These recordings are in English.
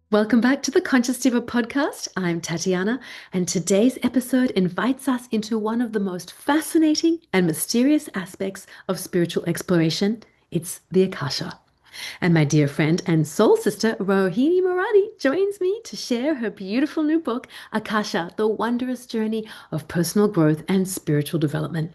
Welcome back to the Conscious Diva podcast. I'm Tatiana, and today's episode invites us into one of the most fascinating and mysterious aspects of spiritual exploration. It's the Akasha. And my dear friend and soul sister, Rohini Moradi, joins me to share her beautiful new book, Akasha, The Wondrous Journey of Personal Growth and Spiritual Development.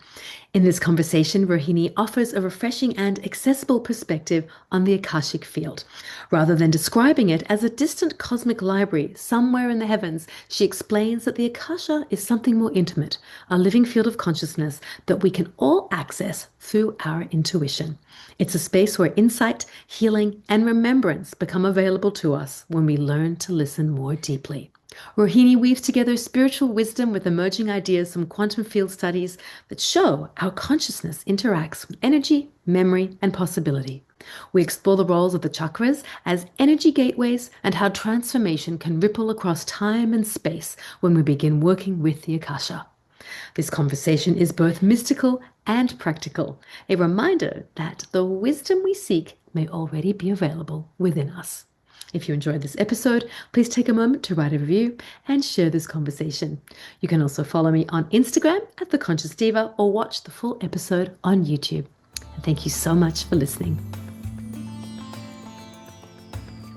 In this conversation, Rohini offers a refreshing and accessible perspective on the Akashic field. Rather than describing it as a distant cosmic library somewhere in the heavens, she explains that the Akasha is something more intimate, a living field of consciousness that we can all access through our intuition. It's a space where insight, healing, and remembrance become available to us when we learn to listen more deeply. Rohini weaves together spiritual wisdom with emerging ideas from quantum field studies that show how consciousness interacts with energy, memory, and possibility. We explore the roles of the chakras as energy gateways and how transformation can ripple across time and space when we begin working with the Akasha. This conversation is both mystical and practical, a reminder that the wisdom we seek may already be available within us. If you enjoyed this episode, please take a moment to write a review and share this conversation. You can also follow me on Instagram at The Conscious Diva or watch the full episode on YouTube. And thank you so much for listening.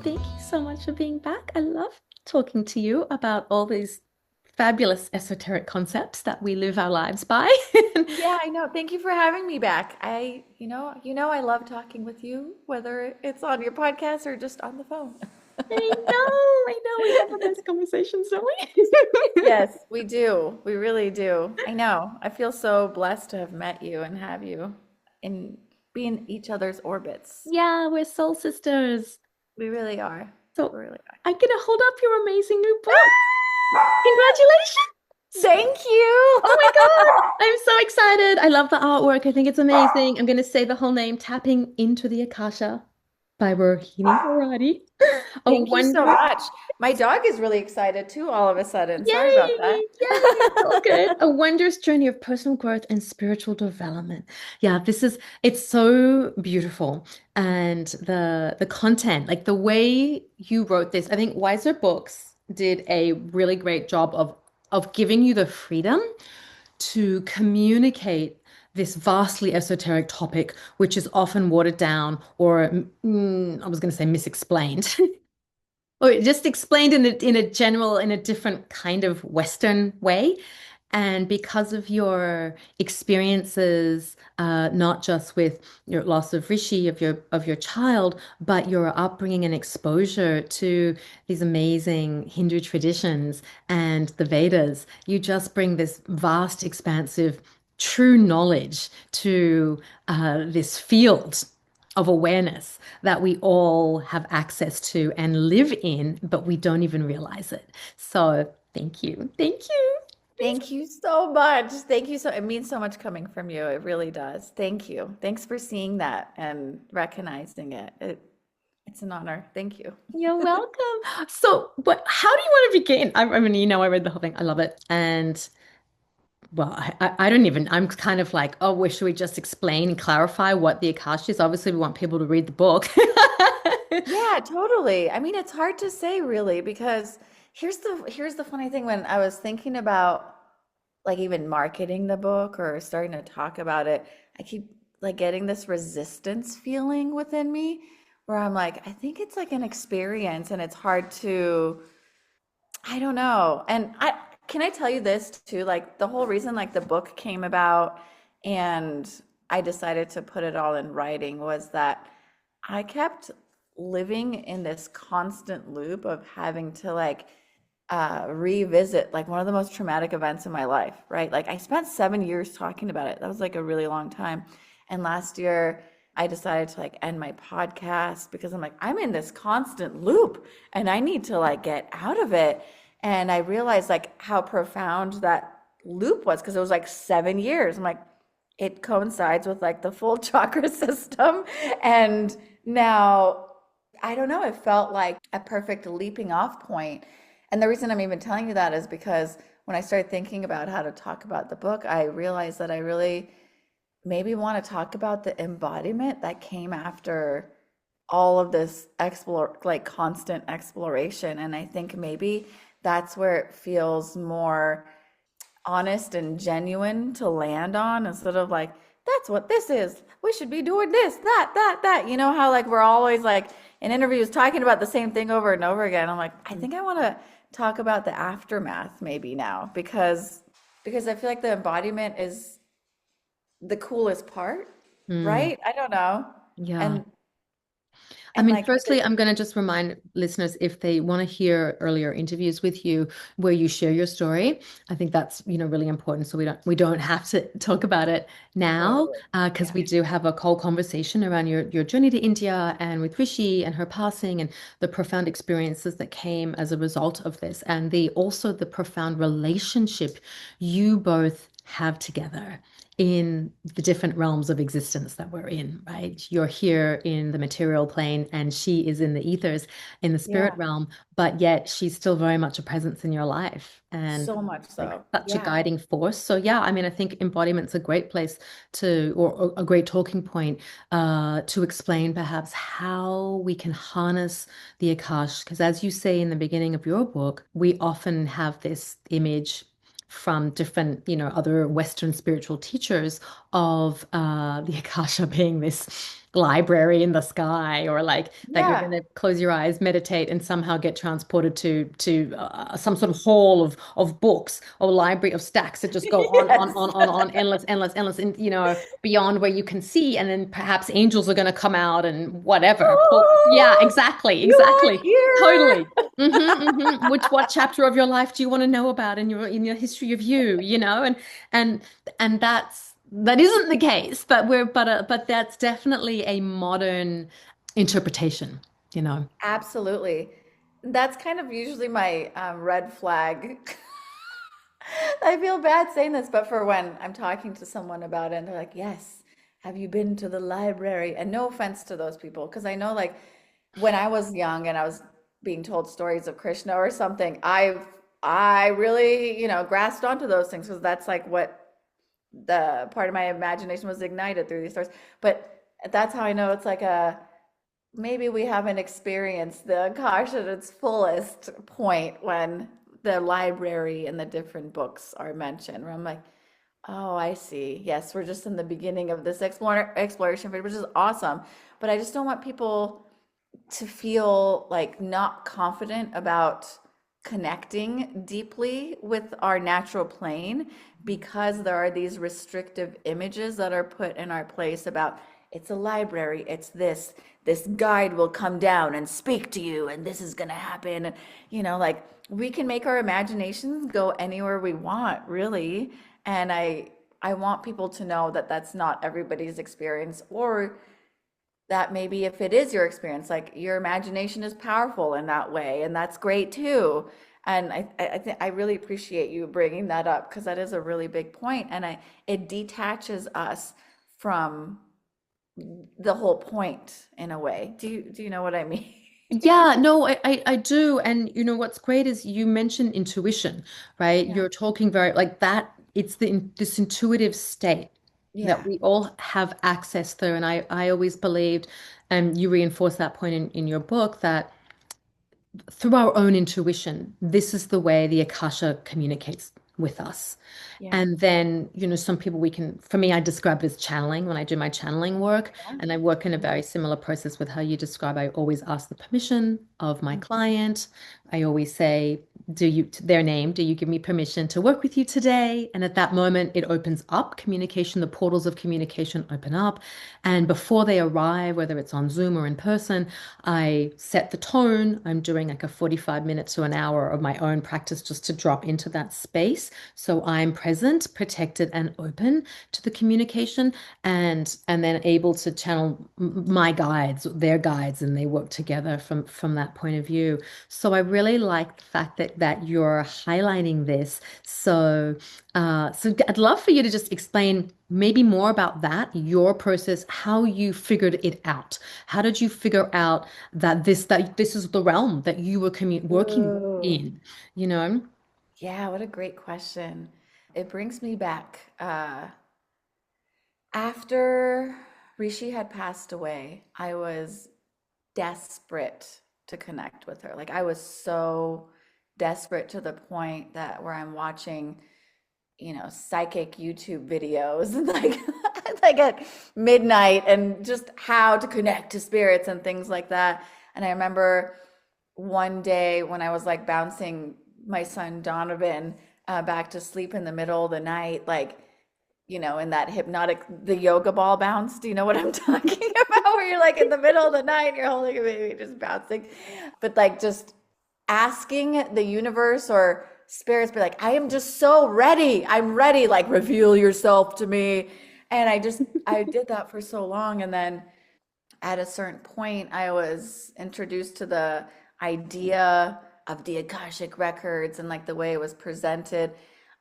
Thank you so much for being back. I love talking to you about all these fabulous esoteric concepts that we live our lives by. Yeah, I know. Thank you for having me back. I love talking with you, whether it's on your podcast or just on the phone. I know, we have those conversations, don't we? Yes, we do. We really do. I know. I feel so blessed to have met you and have you and be in each other's orbits. Yeah, we're soul sisters. We really are. So We really I'm gonna hold up your amazing new book. Congratulations! Thank you. Oh my God, I'm so excited. I love the artwork. I think it's amazing. I'm gonna say the whole name, Tapping into the Akasha by Rohini Moradi. A Thank you so wondrous. much. My dog is really excited too, all of a sudden. Sorry about Yay! that. Yay! It's all good. A wondrous journey of personal growth and spiritual development. Yeah, it's so beautiful. And the content, like the way you wrote this, I think Wiser Books did a really great job of giving you the freedom to communicate this vastly esoteric topic, which is often watered down or I was going to say misexplained. Or just explained in a different kind of Western way. And because of your experiences, not just with your loss of Rishi, of your child, but your upbringing and exposure to these amazing Hindu traditions and the Vedas, you just bring this vast, expansive, true knowledge to this field of awareness that we all have access to and live in, but we don't even realize it. So thank you. Thank you. Thank you so much. Thank you so, it means so much coming from you. It really does. Thank you. Thanks for seeing that and recognizing it. It's an honor. Thank you. You're welcome. So, but how do you want to begin? I mean, I read the whole thing. I love it. And well, I don't even, I'm kind of like, oh, well, should we just explain and clarify what the Akash is? Obviously, we want people to read the book. Yeah, totally. I mean, it's hard to say really because here's the funny thing when I was thinking about like even marketing the book or starting to talk about it, I keep like getting this resistance feeling within me where I'm like, I think it's like an experience and it's hard to I don't know. And I can I tell you this too? Like the whole reason like the book came about and I decided to put it all in writing was that I kept living in this constant loop of having to like revisit like one of the most traumatic events in my life, right? Like I spent 7 years talking about it. That was like a really long time. And last year I decided to like end my podcast because I'm like, I'm in this constant loop and I need to like get out of it. And I realized like how profound that loop was because it was like 7 years. I'm like, it coincides with like the full chakra system. And now, I don't know, it felt like a perfect leaping off point. And the reason I'm even telling you that is because when I started thinking about how to talk about the book, I realized that I really maybe want to talk about the embodiment that came after all of this explore like constant exploration. And I think maybe that's where it feels more honest and genuine to land on instead of like, that's what this is. We should be doing this, that. You know how like we're always like in interviews talking about the same thing over and over again. I'm like, I think I want to talk about the aftermath maybe now because I feel like the embodiment is the coolest part, Mm, right? I don't know. yeah. And I and mean, like firstly, I'm going to just remind listeners if they want to hear earlier interviews with you where you share your story. I think that's, really important. So we don't have to talk about it now totally. because Yeah. we do have a whole conversation around your journey to India and with Rishi and her passing and the profound experiences that came as a result of this and the profound relationship you both have together in the different realms of existence that we're in, right? You're here in the material plane and she is in the ethers, in the spirit Yeah. realm, but yet she's still very much a presence in your life and So much like so. such a Yeah. guiding force. So yeah, I mean, I think embodiment's a great place or a great talking point to explain perhaps how we can harness the Akash. Because as you say in the beginning of your book, we often have this image from different, other Western spiritual teachers of the Akasha being this library in the sky, or like that you're going Yeah. to close your eyes, meditate, and somehow get transported to some sort of hall of books or library of stacks that just go Yes. on, endless, and beyond where you can see, and then perhaps angels are going to come out and whatever. Yeah, Oh, exactly, you are exactly, here. totally. What chapter of your life do you want to know about in your history of you, and and that isn't the case, but that's definitely a modern interpretation, you know. Absolutely. That's kind of usually my red flag. I feel bad saying this, but for when I'm talking to someone about it and they're like, yes, have you been to the library? And no offense to those people, because I know like when I was young and I was being told stories of Krishna or something, I really, grasped onto those things because that's like what the part of my imagination was ignited through these stories. But that's how I know it's like a maybe we haven't experienced the Akash at its fullest point when the library and the different books are mentioned. Where I'm like, oh, I see. Yes, we're just in the beginning of this exploration phase, which is awesome. But I just don't want people to feel like not confident about connecting deeply with our natural plane because there are these restrictive images that are put in our place about it's a library, it's this guide will come down and speak to you and this is going to happen. Like we can make our imaginations go anywhere we want, really. And I want people to know that that's not everybody's experience, or that maybe if it is your experience, like your imagination is powerful in that way, and that's great too. And I think I really appreciate you bringing that up because that is a really big point, and it detaches us from the whole point in a way. Do you know what I mean? Yeah, no, I do. And what's great is you mentioned intuition, right? Yeah. You're talking very like that. It's this intuitive state that Yeah. we all have access through. And I always believed, and you reinforce that point in your book, that through our own intuition, this is the way the Akasha communicates with us. Yeah. And then, some people for me, I describe it as channeling when I do my channeling work. Yeah. And I work in a very similar process with how you describe. I always ask the permission of my Mhm. client. I always say, their name, do you give me permission to work with you today? And at that moment, it opens up communication, the portals of communication open up. And before they arrive, whether it's on Zoom or in person, I set the tone. I'm doing like a 45 minutes to an hour of my own practice just to drop into that space. So I'm present, protected, and open to the communication, and then able to channel my guides, their guides, and they work together from that point of view. So I really like the fact that you're highlighting this. So I'd love for you to just explain maybe more about that, your process, how you figured it out. How did you figure out that this is the realm that you were working Ooh. in, you know? Yeah, what a great question. It brings me back. After Rishi had passed away, I was desperate to connect with her. Like I was so desperate to the point that where I'm watching, psychic YouTube videos and like like at midnight and just how to connect to spirits and things like that. And I remember one day when I was like bouncing my son Donovan back to sleep in the middle of the night, like, in that hypnotic, the yoga ball bounce. Do you know what I'm talking about? Where you're like in the middle of the night and you're holding a baby, just bouncing. But like just asking the universe or spirits, be like, I am just so ready. I'm ready. Like, reveal yourself to me. And I did that for so long. And then at a certain point, I was introduced to the idea of the Akashic records and like the way it was presented.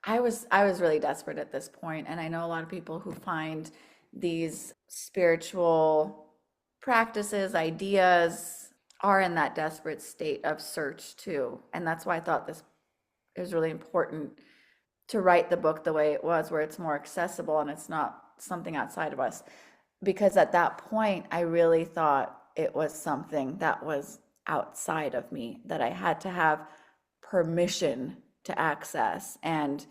I was really desperate at this point, and I know a lot of people who find these spiritual practices, ideas are in that desperate state of search too. And that's why I thought this is really important to write the book the way it was, where it's more accessible and it's not something outside of us. Because at that point, I really thought it was something that was outside of me, that I had to have permission to access. And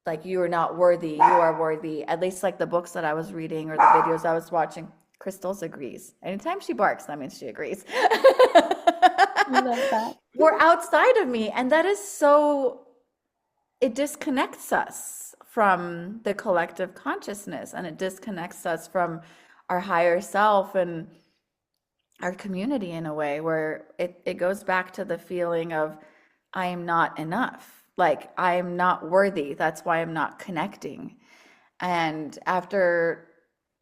like, you are not worthy, you are worthy. At least like the books that I was reading or the videos I was watching, Crystals agrees. Anytime she barks, that means she agrees. Love that. Were outside of me. And that is so, it disconnects us from the collective consciousness, and it disconnects us from our higher self and our community in a way where it goes back to the feeling of I am not enough. Like I am not worthy. That's why I'm not connecting. And after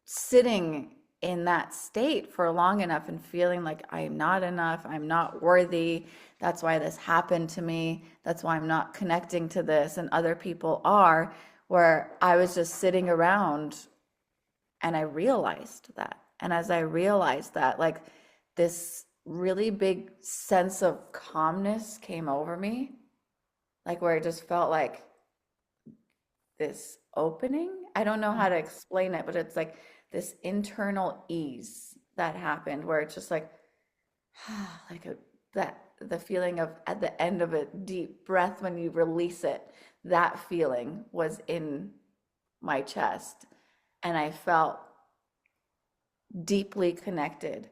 sitting in that state for long enough and feeling like I am not enough, I'm not worthy, that's why this happened to me, that's why I'm not connecting to this, and other people are, where I was just sitting around and I realized that. And as I realized that, like this really big sense of calmness came over me, like where it just felt like this opening. I don't know how to explain it, but it's like this internal ease that happened where it's just like, like that the feeling of at the end of a deep breath when you release it, that feeling was in my chest. And I felt deeply connected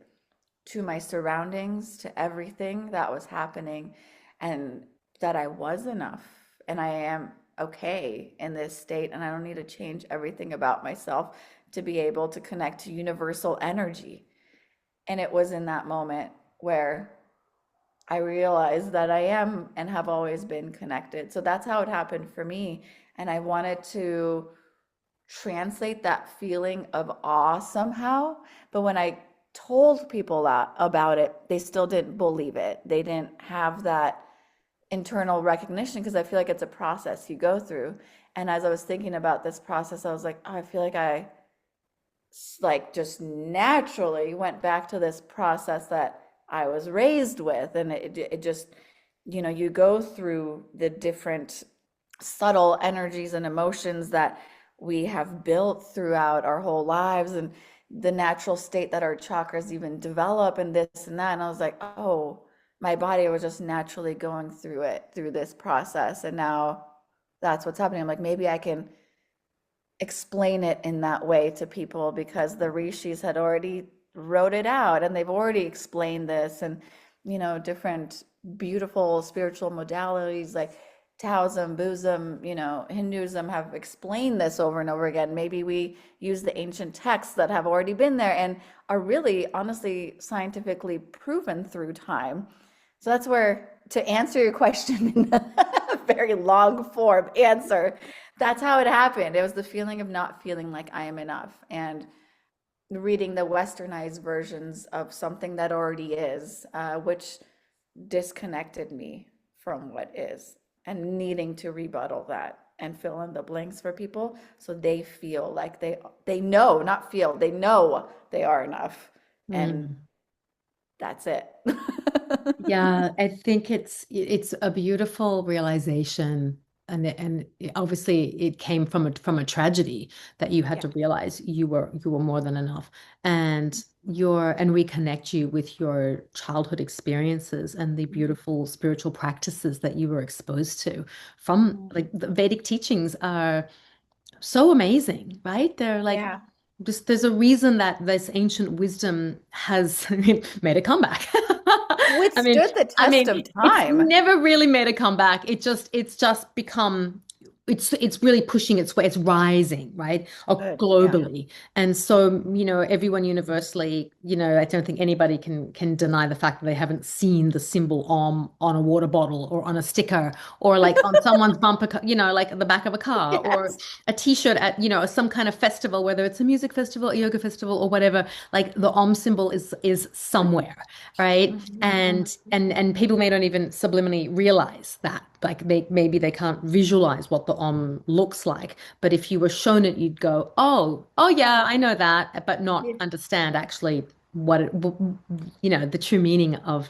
to my surroundings, to everything that was happening, and that I was enough and I am okay in this state, and I don't need to change everything about myself to be able to connect to universal energy. And it was in that moment where I realized that I am and have always been connected. So that's how it happened for me. And I wanted to translate that feeling of awe somehow. But when I told people about it, they still didn't believe it. They didn't have that internal recognition, because I feel like it's a process you go through. And as I was thinking about this process, I was like, oh, I feel like I like just naturally went back to this process that I was raised with. And it just, you go through the different subtle energies and emotions that we have built throughout our whole lives, and the natural state that our chakras even develop, and this and that. And I was like, oh, my body was just naturally going through it, through this process. And now that's what's happening. I'm like, maybe I can explain it in that way to people, because the rishis had already wrote it out and they've already explained this. And different beautiful spiritual modalities like Taoism, Buddhism, Hinduism have explained this over and over again. Maybe we use the ancient texts that have already been there and are really honestly scientifically proven through time. So that's where, to answer your question in a very long form answer, that's how it happened. It was the feeling of not feeling like I am enough, and reading the westernized versions of something that already is, which disconnected me from what is, and needing to rebuttal that and fill in the blanks for people so they feel like they know, not feel, they know they are enough. And Mm. that's it. Yeah, I think it's a beautiful realization. obviously it came from a tragedy that you had Yeah. to realize you were more than enough, and reconnect you with your childhood experiences and the Mhm. beautiful spiritual practices that you were exposed to from, Mhm. like, the Vedic teachings are so amazing, right? They're like, Yeah. just there's a reason that this ancient wisdom has made a comeback. I mean, Withstood the test of it's time. never really made a comeback. It's just become, it's really pushing its way. It's rising, right? Or Good. Yeah. globally. And so, everyone universally, I don't think anybody can deny the fact that they haven't seen the symbol on a water bottle or on a sticker or like on someone's bumper, like at the back of a car, or Yes. a t-shirt at, some kind of festival, whether it's a music festival, a yoga festival, or whatever. Like the Om symbol is somewhere, right? Mhm, And people may not even subliminally realize that. Like maybe they can't visualize what the Om looks like. But if you were shown it, you'd go, oh yeah, I know that, but not mhm. understand actually what the true meaning of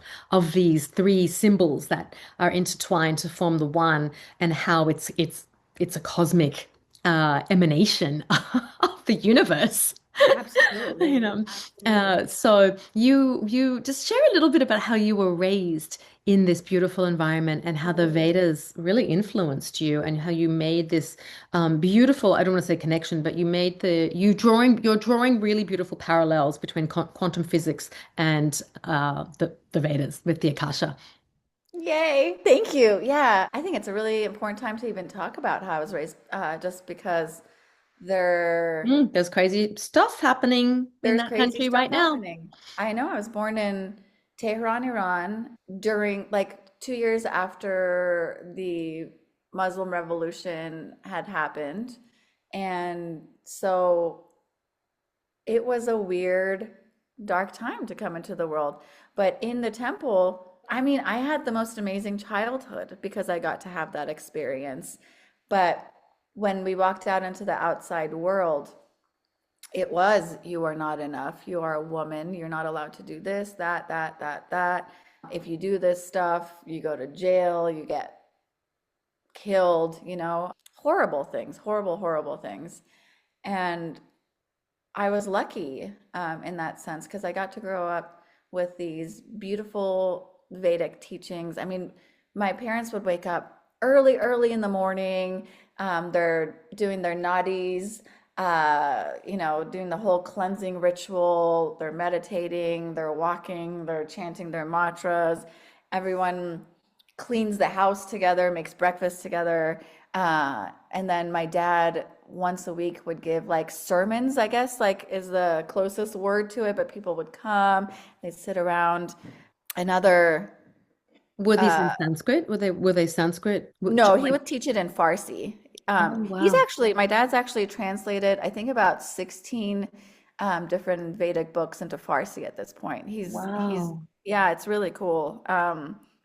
these three symbols that are intertwined to form the one, and how it's a cosmic emanation of the universe. you Absolutely. know Absolutely. so you just share a little bit about how you were raised in this beautiful environment, and how the Vedas really influenced you, and how you made this beautiful, I don't want to say connection, but you're drawing really beautiful parallels between quantum physics and the Vedas with the Akasha. Yay. Thank you. Yeah. I think it's a really important time to even talk about how I was raised, just because there There's crazy stuff happening in there's that crazy country stuff right now. happening. I know I was born in Tehran, Iran during like 2 years after the Muslim Revolution had happened. And so it was a weird, dark time to come into the world. But in the temple, I mean, I had the most amazing childhood because I got to have that experience. But when we walked out into the outside world, it was, you are not enough. You are a woman. You're not allowed to do this, that. If you do this stuff, you go to jail, you get killed, horrible things, horrible, horrible things. And I was lucky in that sense because I got to grow up with these beautiful Vedic teachings. I mean, my parents would wake up early, early in the morning. They're doing their nadis, doing the whole cleansing ritual. They're meditating, they're walking, they're chanting their mantras. Everyone cleans the house together, makes breakfast together. And then my dad once a week would give like sermons, I guess, like is the closest word to it, but people would come, they'd sit around. Another, Were these in uh, Sanskrit? Were they Sanskrit? no, he Like, would teach it in Farsi. oh He's wow. actually, my dad's actually translated, I think about 16 different Vedic books into Farsi at this point. Wow. Yeah, it's really cool.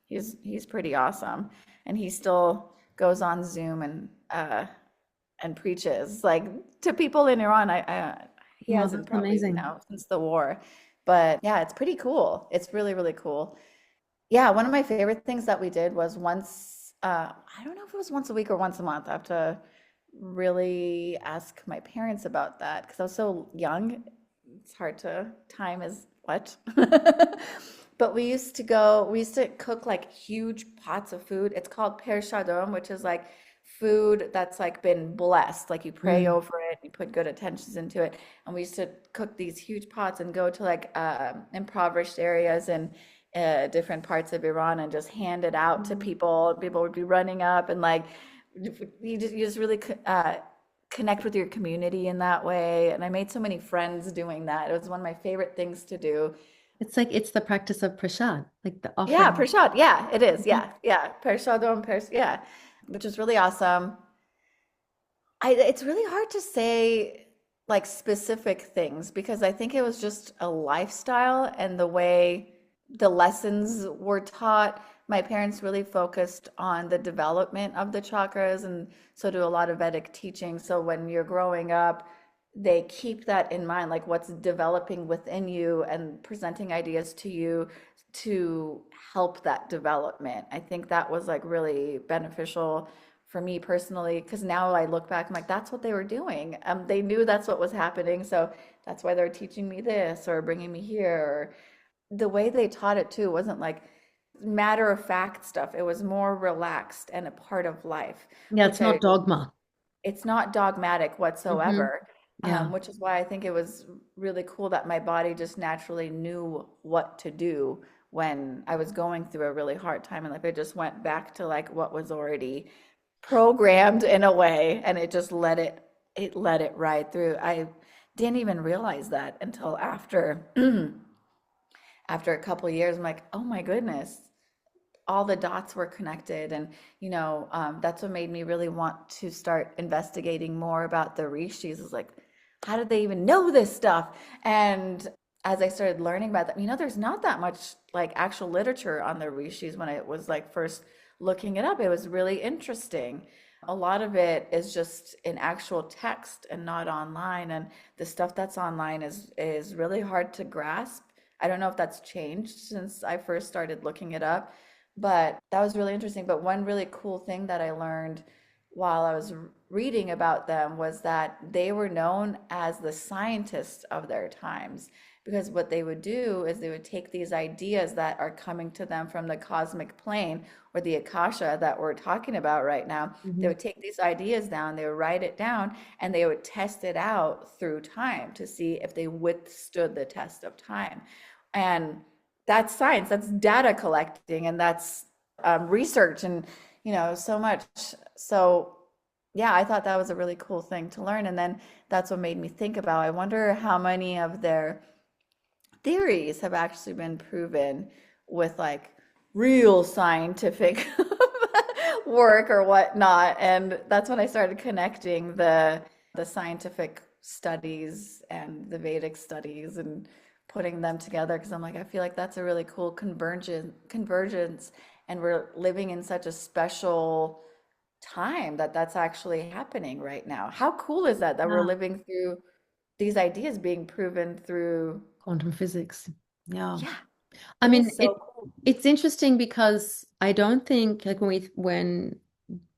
He's pretty awesome, and he still goes on Zoom and preaches like to people in Iran. He Well, hasn't that's probably, amazing. since the war, but yeah, it's pretty cool. It's really, really cool. Yeah, one of my favorite things that we did was once, I don't know if it was once a week or once a month. I have to really ask my parents about that because I was so young. It's hard to time is what. But we used to cook like huge pots of food. It's called pershadom, which is like food that's like been blessed. Like you pray Mm. over it, you put good intentions into it. And we used to cook these huge pots and go to like impoverished areas and different parts of Iran and just hand it out to people. People would be running up and like you just really connect with your community in that way. And I made so many friends doing that. It was one of my favorite things to do. It's the practice of prasad, like the Yeah, offering. Prashad. Yeah, it is. Mhm. Yeah. Pershadom, yeah, which is really awesome. It's really hard to say like specific things because I think it was just a lifestyle and the way the lessons were taught. My parents really focused on the development of the chakras and so do a lot of Vedic teaching. So when you're growing up, they keep that in mind, like what's developing within you and presenting ideas to you to help that development. I think that was like really beneficial for me personally, because now I look back, I'm like, that's what they were doing. They knew that's what was happening, so that's why they're teaching me this or bringing me here. Or the way they taught it too wasn't like matter of fact stuff. It was more relaxed and a part of life, Yeah, it's which not dogma. it's not dogmatic Hmm. whatsoever, Yeah. which is why I think it was really cool that my body just naturally knew what to do when I was going through a really hard time in life. It just went back to like what was already programmed in a way, and it let it ride through. I didn't even realize that until after after a couple of years. I'm like, oh my goodness, all the dots were connected. And that's what made me really want to start investigating more about the rishis. Is like, how did they even know this stuff? And as I started learning about them, there's not that much like actual literature on the rishis. When I was like first looking it up, it was really interesting. A lot of it is just in actual text and not online, and the stuff that's online is really hard to grasp. I don't know if that's changed since I first started looking it up, but that was really interesting. But one really cool thing that I learned while I was reading about them was that they were known as the scientists of their times, because what they would do is they would take these ideas that are coming to them from the cosmic plane, or the Akasha that we're talking about right now. They Hmm. would take these ideas down, they would write it down, and they would test it out through time to see if they withstood the test of time. And that's science, that's data collecting, and that's research, and so much. So yeah, I thought that was a really cool thing to learn. And then that's what made me think about, I wonder how many of their theories have actually been proven with like real scientific work or whatnot. And that's when I started connecting the scientific studies and the Vedic studies and putting them together, because I'm like, I feel like that's a really cool convergence, and we're living in such a special time that that's actually happening right now. How cool is that we're Yeah. living through these ideas being proven through. Quantum physics. Yeah. Yeah, I it mean, is so cool. it's interesting because I don't think like when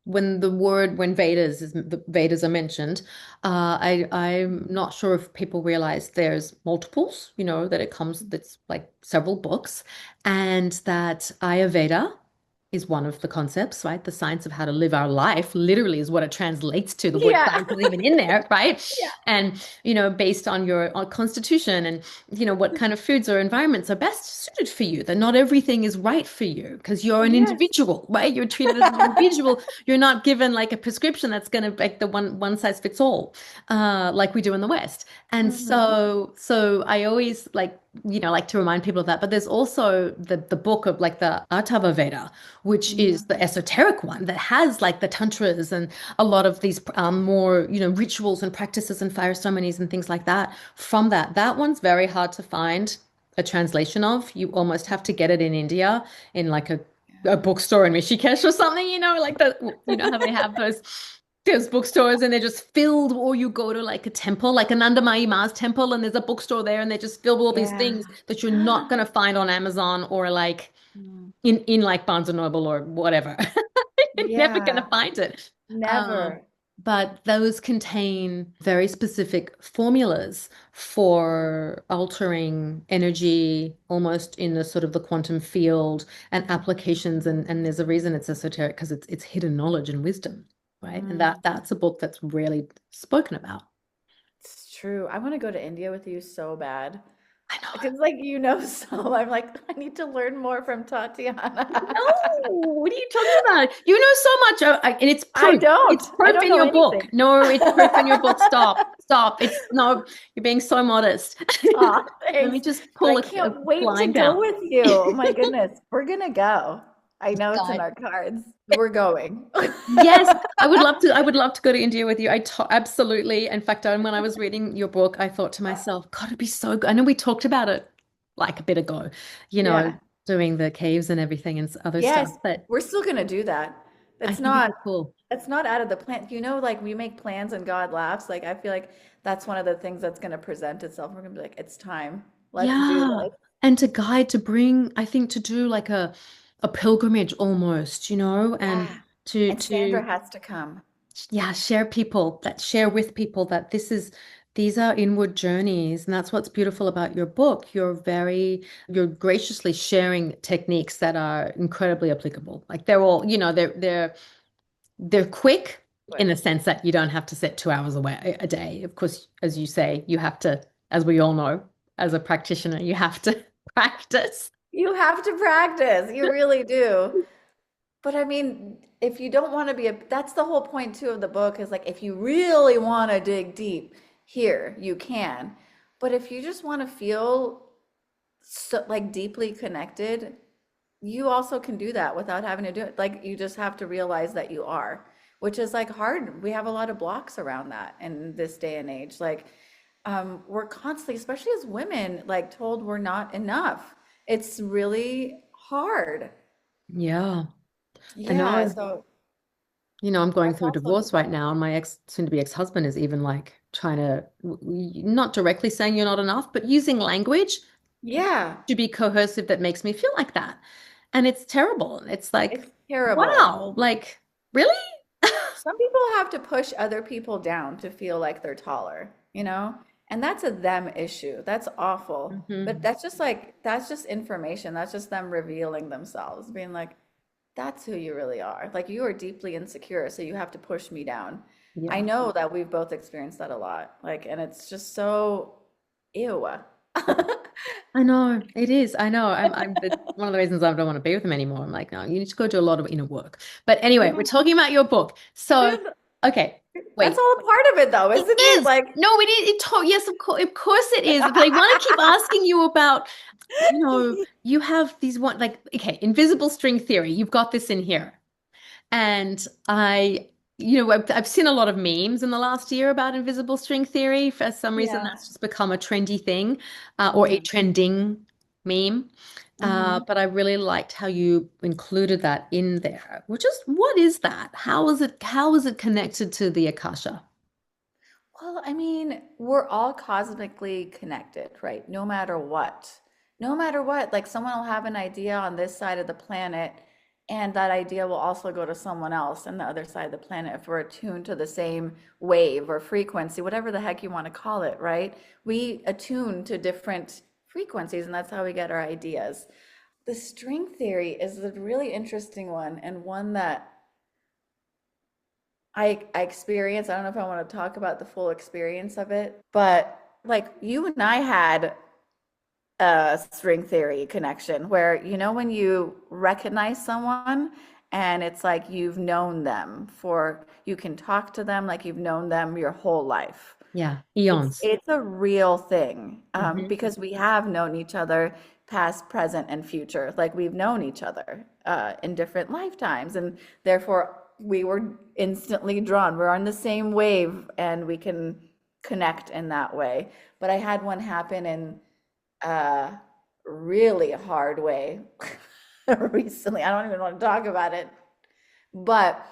the Vedas are mentioned, I'm not sure if people realize there's multiples, that it comes that's like several books, and that Ayurveda is one of the concepts, right? The science of how to live our life literally is what it translates to. The word Yeah. science isn't even in there, right? Yeah. And, based on your constitution and, what kind of foods or environments are best suited for you, that not everything is right for you because you're an Yes. individual, right? You're treated as an individual. You're not given like a prescription that's going to like the one size fits all, like we do in the West. And Hmm. so I always like to remind people of that. But there's also the book of like the Atharva Veda, which is the Hmm. esoteric one that has like the tantras and a lot of these more rituals and practices and fire ceremonies and things like that. From that one's very hard to find a translation of. You almost have to get it in India in like a bookstore in Rishikesh or something, like that, how they have those bookstores and they're just filled, or you go to like a temple, like an Andamai Ma's temple, and there's a bookstore there and they're just filled with all these Yeah. things that you're not going to find on Amazon or like Mm. in like Barnes and Noble or whatever. You're never going to Yeah. find it. Um, Never. but those contain very specific formulas for altering energy almost in the sort of the quantum field and applications. And there's a reason it's esoteric because it's hidden knowledge and wisdom, right? And Mm. that's a book that's rarely spoken about. It's true. I want to go to India with you so bad. I know. Because like so I'm like, I need to learn more from Tatiana. No, what are you talking about? You know so much, and it's I proof. It's don't. I proof don't in know your book. anything. No, it's proof in your book. Stop, stop. It's no, you're being so modest. Aw, Let me thanks. just But I pull a can't wait to blind go out. with you. Oh my goodness. We're gonna go. I know it's in Guide. our cards. We're going. Yes, I would love to. I would love to go to India with you. Absolutely. In fact, when I was reading your book, I thought to myself, God, it'd be so good. I know we talked about it like a bit ago, you know, Yeah. doing the caves and everything and other stuff, Yes, but we're still gonna do that. I It's think it'd not be cool. it's not out of the plan. Like we make plans and God laughs. Like I feel like that's one of the things that's gonna present itself. We're gonna be like, it's time. Let's do Yeah. this. And to guide, to bring, I think to do like a pilgrimage almost, and Yeah. to And Sandra to has to come. yeah, share people that share with people that these are inward journeys, and that's what's beautiful about your book. You're graciously sharing techniques that are incredibly applicable. Like they're all, they're quick in the Quick. sense that you don't have to sit 2 hours away a day. Of course, as you say, you have to, as we all know, as a practitioner, you have to practice. You have to practice. You really do. But I mean, if you don't want to be that's the whole point too of the book is like if you really want to dig deep, here you can. But if you just want to feel so like deeply connected, you also can do that without having to do it. Like you just have to realize that you are, which is like hard. We have a lot of blocks around that in this day and age. Like we're constantly, especially as women, like told we're not enough. It's really hard. Yeah, I Yeah, know. so I'm going that's through a also divorce right now, and my soon to be ex-husband is even like trying to, not directly saying you're not enough, but using language yeah, to be coercive that makes me feel like that. And it's terrible. It's like, it's terrible. wow, like, really? Some people have to push other people down to feel like they're taller, you know? And that's a them issue. That's awful. But Hmm. that's just like, that's just information. That's just them revealing themselves, being like, that's who you really are. Like, you are deeply insecure, so you have to push me down. I Yeah. know that we've both experienced that a lot. Like, and it's just so, ew. I know it is. I know. It's one of the reasons I don't want to be with him anymore. I'm like, no, you need to go do a lot of inner work. But anyway, we're Yeah. talking about your book. So, okay, That's wait. all a part of it, though, It isn't it? is. Like, No, it is. Yes, of course it is. But I want to keep asking you about, you have these one, like, okay, invisible string theory. You've got this in here. And I've seen a lot of memes in the last year about invisible string theory. For some reason, yeah. that's just become a trendy thing, or a Mm. trending meme. Hmm. But I really liked how you included that in there. What is that? How is it connected to the Akasha? Well, I mean, we're all cosmically connected, right? No matter what. No matter what, like someone will have an idea on this side of the planet, and that idea will also go to someone else on the other side of the planet if we're attuned to the same wave or frequency, whatever the heck you want to call it, right? We attune to different frequencies, and that's how we get our ideas. The string theory is a really interesting one and one that I experience. I don't know if I want to talk about the full experience of it, but like you and I had a string theory connection where, when you recognize someone and it's like you've known them you can talk to them like you've known them your whole life. Yeah, It's eons. it's a real thing, Hmm. because we have known each other past, present, and future. Like we've known each other in different lifetimes, and therefore we were instantly drawn. We're on the same wave, and we can connect in that way. But I had one happen in a really hard way recently. I don't even want to talk about it, but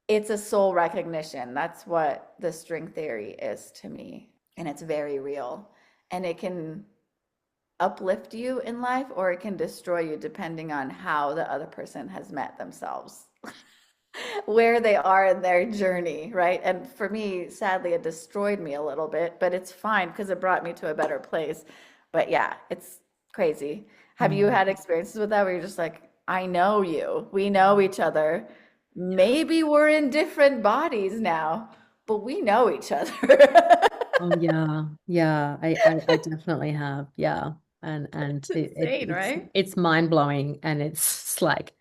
it's a soul recognition. That's what the string theory is to me. And it's very real. And it can uplift you in life or it can destroy you depending on how the other person has met themselves, where they are in their journey, right? And for me, sadly, it destroyed me a little bit, but it's fine because it brought me to a better place. But yeah, it's crazy. Have you had experiences with that where you're just like, I know you, we know each other. Maybe we're in different bodies now, but we know each other. Oh yeah, yeah. I definitely have. Yeah, and It's insane, right? it's mind blowing, and it's just like,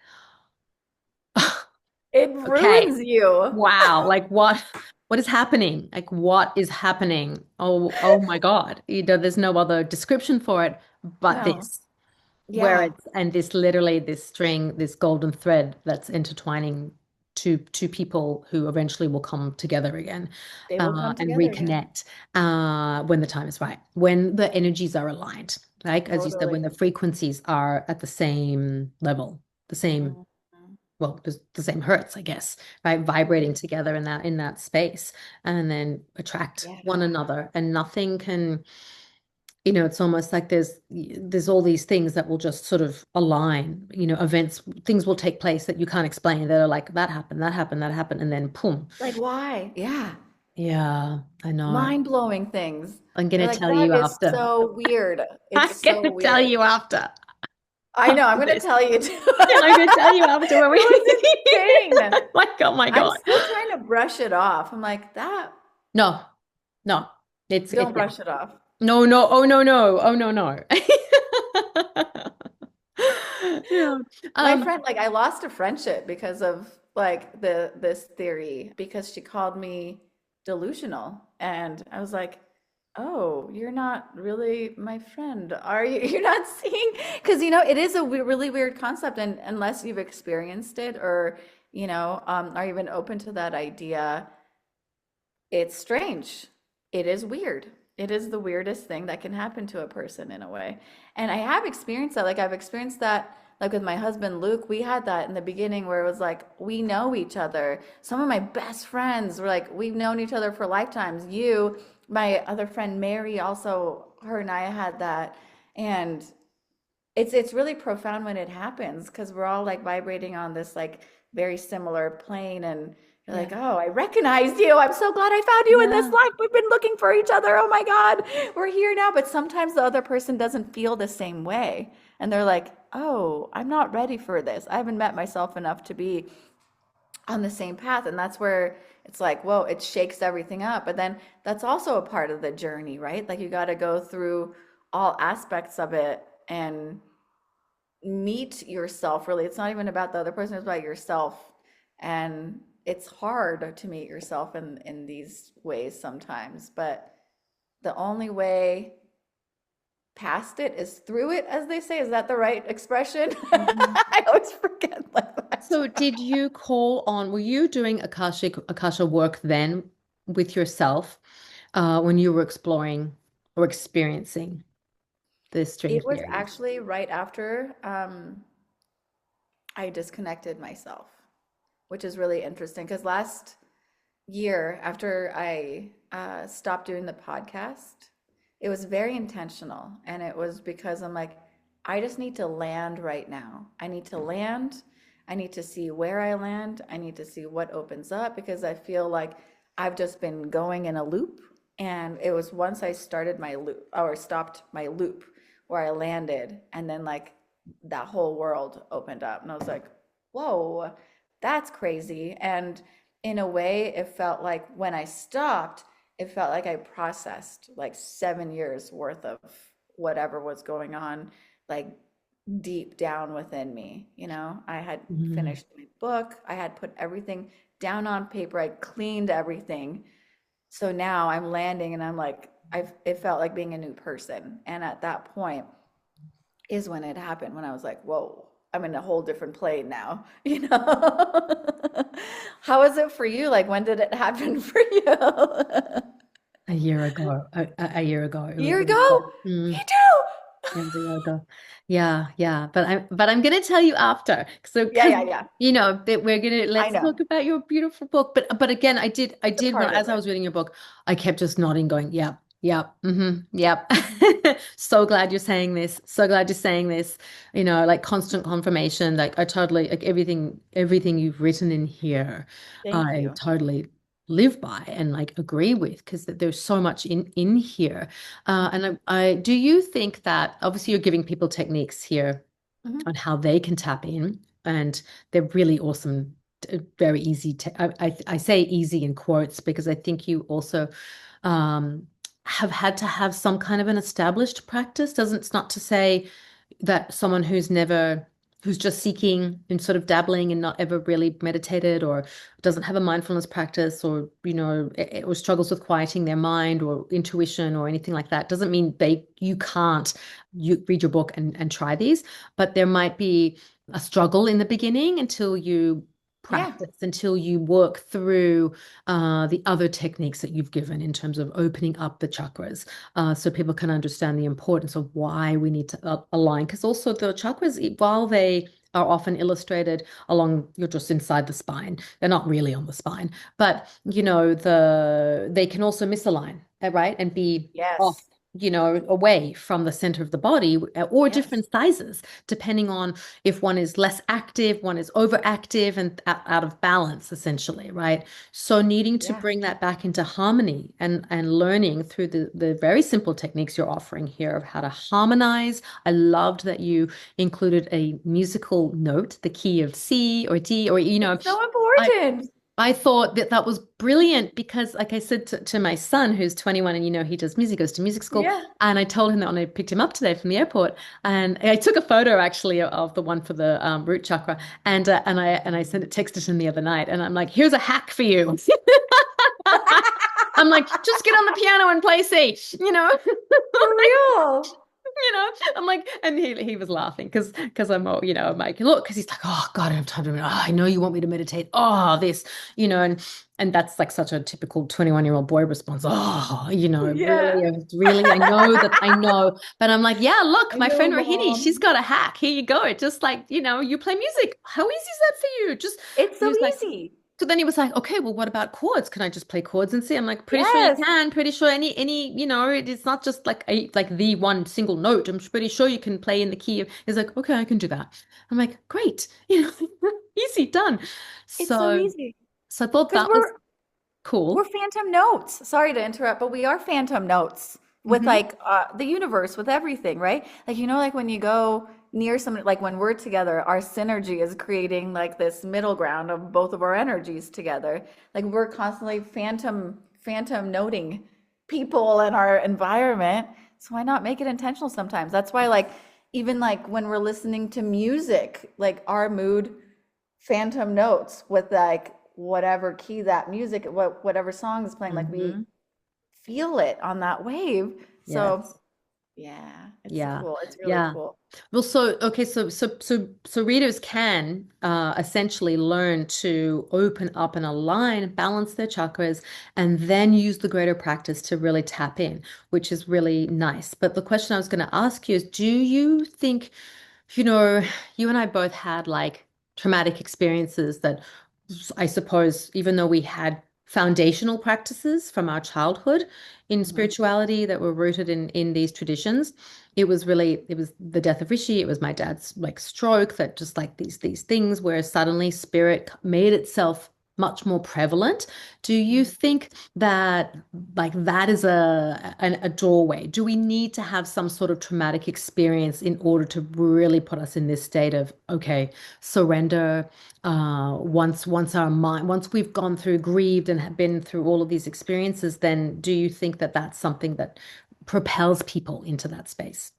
It okay, ruins you. wow, like what is happening? Like what is happening? Oh my God. There's no other description for it but No. this. Where Yeah, it's and this literally this string, this golden thread that's intertwining two people who eventually will come together again, they will come and together again. reconnect when the time is right, when the energies are aligned, like as you said, when Totally. the frequencies are at the same level, the same, Mhm. well, the same hertz, I guess, right? Vibrating Totally. together in that space, and then attract one Yeah. another, and nothing can. It's almost like there's all these things that will just sort of align, events, things will take place that you can't explain that are like that happened, that happened, that happened, and then boom. Like, why? Yeah. Yeah, I know. Mind-blowing things. I'm You're gonna like, tell that you is after. so weird. It's I'm so gonna tell weird. you after I know, I'm after gonna this. tell you too. Yeah, I'm gonna tell you after when It we was insane. like, oh my I'm God. still trying to brush it off. I'm like, that, No, no. It's don't yeah. brush it off. No, no, oh no, no, oh no, no. Yeah. My Um, friend, like, I lost a friendship because of like this theory because she called me delusional, and I was like, "Oh, you're not really my friend, are you? You're not seeing?" Because it is a really weird concept, and unless you've experienced it or are even open to that idea, it's strange. It is weird. It is the weirdest thing that can happen to a person in a way. And I have experienced that. Like I've experienced that like with my husband Luke, we had that in the beginning where it was like we know each other. Some of my best friends were like we've known each other for lifetimes. My other friend Mary also, her and I had that. And it's really profound when it happens because we're all like vibrating on this like very similar plane, and you're yeah, like, oh, I recognize you. I'm so glad I found you in this yeah. life. We've been looking for each other. Oh my God, we're here now. But sometimes the other person doesn't feel the same way. And they're like, oh, I'm not ready for this. I haven't met myself enough to be on the same path. And that's where it's like, whoa, it shakes everything up. But then that's also a part of the journey, right? Like you got to go through all aspects of it and meet yourself. Really, it's not even about the other person, it's about yourself. And it's hard to meet yourself in these ways sometimes, but the only way past it is through it, as they say. Is that the right expression? Mhm. I always forget like that. So did you call on, were you doing Akasha work then with yourself when you were exploring or experiencing the string It was theory? actually right after I disconnected myself, which is really interesting because last year after I stopped doing the podcast, it was very intentional. And it was because I'm like, I just need to land right now. I need to land. I need to see where I land. I need to see what opens up because I feel like I've just been going in a loop. And it was once I started my loop or stopped my loop where I landed, and then like that whole world opened up. And I was like, whoa, that's crazy. And in a way, it felt like when I stopped, it felt like I processed like 7 years worth of whatever was going on, like deep down within me. I had Mhm. finished my book, I had put everything down on paper, I cleaned everything. So now I'm landing and I'm like, it felt like being a new person. And at that point is when it happened, when I was like, whoa, I'm in a whole different plane now, How was it for you? Like, when did it happen for you? A year ago, a year ago, A year ago? Me too. it was a year ago. Yeah, yeah. But I'm gonna tell you after. So Yeah, because yeah, yeah. that we're gonna I let's know. talk about your beautiful book. But again, I It's a did when part of as I it. was reading your book, I kept just nodding, going, yep, yep, yep. So glad you're saying this. So glad you're saying this. Like constant confirmation. Like I totally like everything you've written in here, Thank I you. totally live by and like agree with because there's so much in here. And do you think that obviously you're giving people techniques here Mhm. on how they can tap in, and they're really awesome, very easy to, I say easy in quotes because I think you also um, have had to have some kind of an established practice. Doesn't It's not to say that someone who's just seeking and sort of dabbling and not ever really meditated or doesn't have a mindfulness practice or or struggles with quieting their mind or intuition or anything like that doesn't mean you can't you read your book and try these, but there might be a struggle in the beginning until you Yeah. practice, until you work through the other techniques that you've given in terms of opening up the chakras, so people can understand the importance of why we need to align. Because also the chakras, while they are often illustrated along, you're just inside the spine. They're not really on the spine, but they can also misalign, right? And be off. Yes. away from the center of the body, or Yes. different sizes, depending on if one is less active, one is overactive and out of balance, essentially, right? So needing to Yeah. bring that back into harmony and learning through the very simple techniques you're offering here of how to harmonize. I loved that you included a musical note, the key of C or D, or It's so I important. I thought that that was brilliant because, like I said to my son, who's 21, and he does music, goes to music school, Yeah. and I told him that when I picked him up today from the airport, and I took a photo actually of the one for the root chakra, and I sent it, texted him the other night, and I'm like, here's a hack for you. I'm like, just get on the piano and play C. For real. I'm like, and he was laughing because I'm like, look, because he's like, oh God, I don't have time to meditate. Oh, I know you want me to meditate. Oh, this, and that's like such a typical 21-year-old boy response. Oh, Yeah. really, I know, but I'm like, yeah, look, I my know, friend Rohini, she's mom. got a hack. Here you go. Just like, you play music. How easy is that for you? Just It's he so was like, easy. so then he was like, okay, well, what about chords? Can I just play chords and see? I'm like, pretty sure you Yes. can. Pretty sure it's not just like the one single note. I'm pretty sure you can play in the key of. He's like, okay, I can do that. I'm like, great, easy done. It's so So, easy. so I thought Because that was we're cool. phantom notes. Sorry to interrupt, but we are phantom notes with Hmm. like the universe, with everything, right? Like like when you go near somebody, like when we're together, our synergy is creating like this middle ground of both of our energies together. Like we're constantly phantom noting people and our environment. So why not make it intentional sometimes? That's why like even like when we're listening to music, like our mood phantom notes with like whatever key that music, whatever song is playing, like we Hmm. feel it on that wave. So Yes. yeah, it's Yeah. cool. It's really Yeah. cool. Well, so readers can essentially learn to open up and align, balance their chakras, and then use the greater practice to really tap in, which is really nice. But the question I was going to ask you is, do you think, you know, you and I both had like traumatic experiences that I suppose, even though we had foundational practices from our childhood in Mhm. spirituality that were rooted in these traditions, it was the death of Rishi, it was my dad's like stroke, that just like these things where suddenly spirit made itself much more prevalent. Do you Mhm. think that like that is a doorway? Do we need to have some sort of traumatic experience in order to really put us in this state of, okay, surrender, once we've gone through, grieved, and have been through all of these experiences, then do you think that that's something that propels people into that space?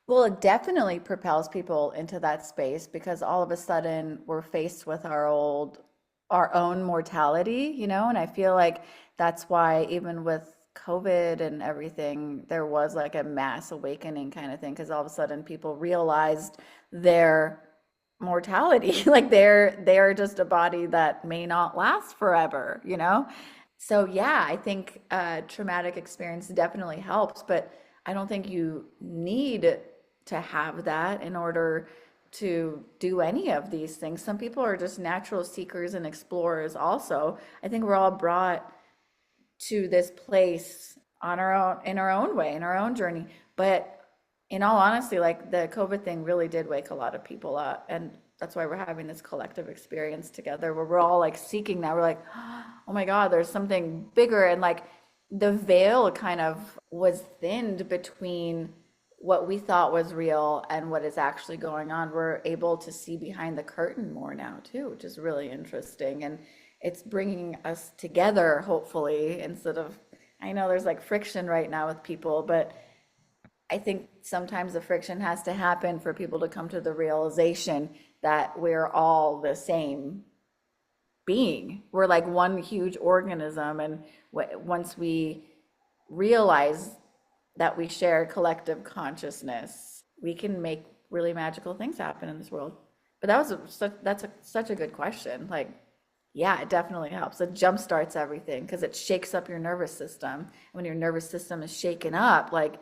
Well, it definitely propels people into that space because all of a sudden we're faced with our own mortality, and I feel like that's why even with COVID and everything, there was like a mass awakening kind of thing because all of a sudden people realized their mortality, like they're just a body that may not last forever. So yeah, I think traumatic experience definitely helps, but I don't think you need to have that in order to do any of these things. Some people are just natural seekers and explorers also. I think we're all brought to this place on our own, in our own way, in our own journey. But in all honesty, like the COVID thing really did wake a lot of people up. And that's why we're having this collective experience together where we're all like seeking that. We're like, oh my God, there's something bigger. And like the veil kind of was thinned between what we thought was real and what is actually going on. We're able to see behind the curtain more now, too, which is really interesting. And it's bringing us together, hopefully, instead of, I know there's like friction right now with people, but I think sometimes the friction has to happen for people to come to the realization that we're all the same being. We're like one huge organism. And once we realize that we share collective consciousness, we can make really magical things happen in this world. But such a good question. Like, yeah, it definitely helps. It jumpstarts everything because it shakes up your nervous system. When your nervous system is shaken up, like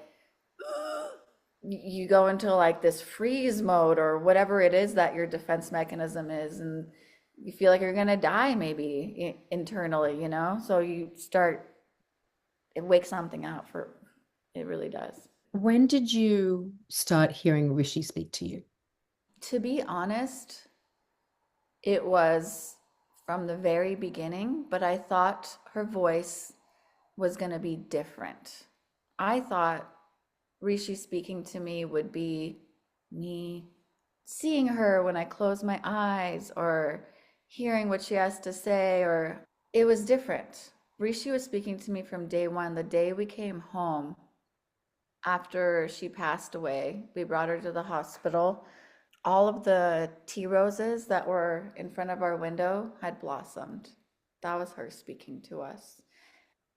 you go into like this freeze mode or whatever it is that your defense mechanism is, and you feel like you're gonna die maybe internally. So you start, it wakes something out for It really does. When did you start hearing Rishi speak to you? To be honest, it was from the very beginning, but I thought her voice was going to be different. I thought Rishi speaking to me would be me seeing her when I close my eyes or hearing what she has to say, or it was different. Rishi was speaking to me from day one, the day we came home after she passed away. We brought her to the hospital. All of the tea roses that were in front of our window had blossomed. That was her speaking to us.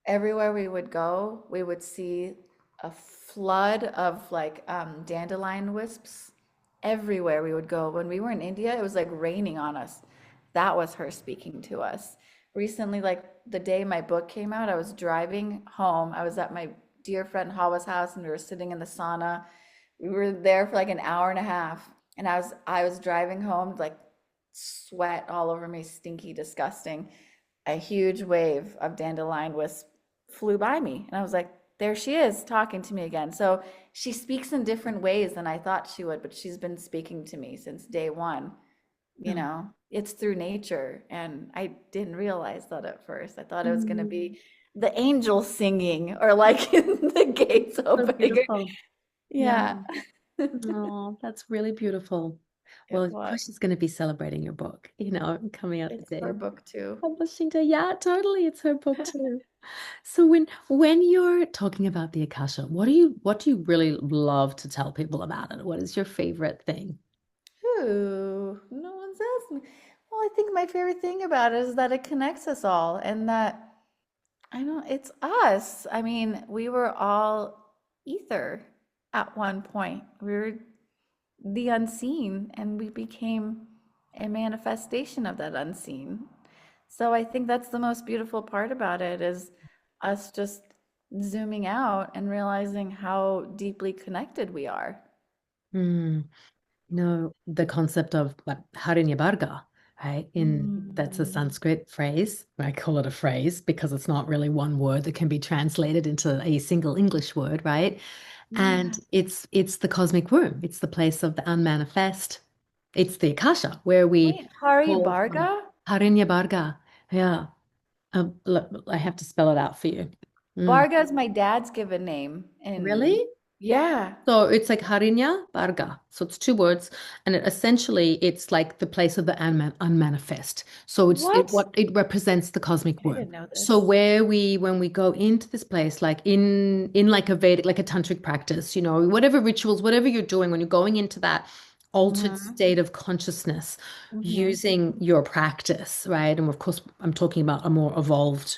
Everywhere we would go, we would see a flood of like dandelion wisps. Everywhere we would go. When we were in India, it was like raining on us. That was her speaking to us. Recently, like the day my book came out, I was driving home. I was at my dear friend Hawa's house and we were sitting in the sauna. We were there for like an hour and a half. And I was driving home, like sweat all over me, stinky, disgusting. A huge wave of dandelion wisp flew by me. And I was like, there she is talking to me again. So she speaks in different ways than I thought she would, but she's been speaking to me since day one. Oh. It's through nature. And I didn't realize that at first. I thought it was going to Mm. be the angels singing or like the gates So opening. beautiful. Yeah. Yeah, Oh, that's really beautiful. Well, it of was. course, she's going to be celebrating your book, coming out the It's her day. book too. Publishing day. Yeah, totally. It's her book too. So when you're talking about the Akasha, what do you really love to tell people about it? What is your favorite thing? Ooh, no one's asked me. Well, I think my favorite thing about it is that it connects us all and that I don't, it's us. I mean, we were all ether at one point. We were the unseen and we became a manifestation of that unseen. So I think that's the most beautiful part about it is us just zooming out and realizing how deeply connected we are. Hmm. The concept of like Harinyabarga, right? That's a Mm. Sanskrit phrase. I call it a phrase because it's not really one word that can be translated into a single English word, right? And Yeah. it's the cosmic womb. It's the place of the unmanifest. It's the Akasha where we Wait, Hari call from Barga? Harinyabarga. Yeah. Look, I have to spell it out for you. Mm. Barga is my dad's given name. And Really? yeah. So it's like Harinya Barga. So it's two words, and it's like the place of the unmanifest. So What? it represents the cosmic I womb. didn't know So this. when we go into this place, like in like a Vedic, like a tantric practice, whatever rituals, whatever you're doing, when you're going into that altered Mm-hmm. state of consciousness, Mm-hmm. using your practice, right? And of course, I'm talking about a more evolved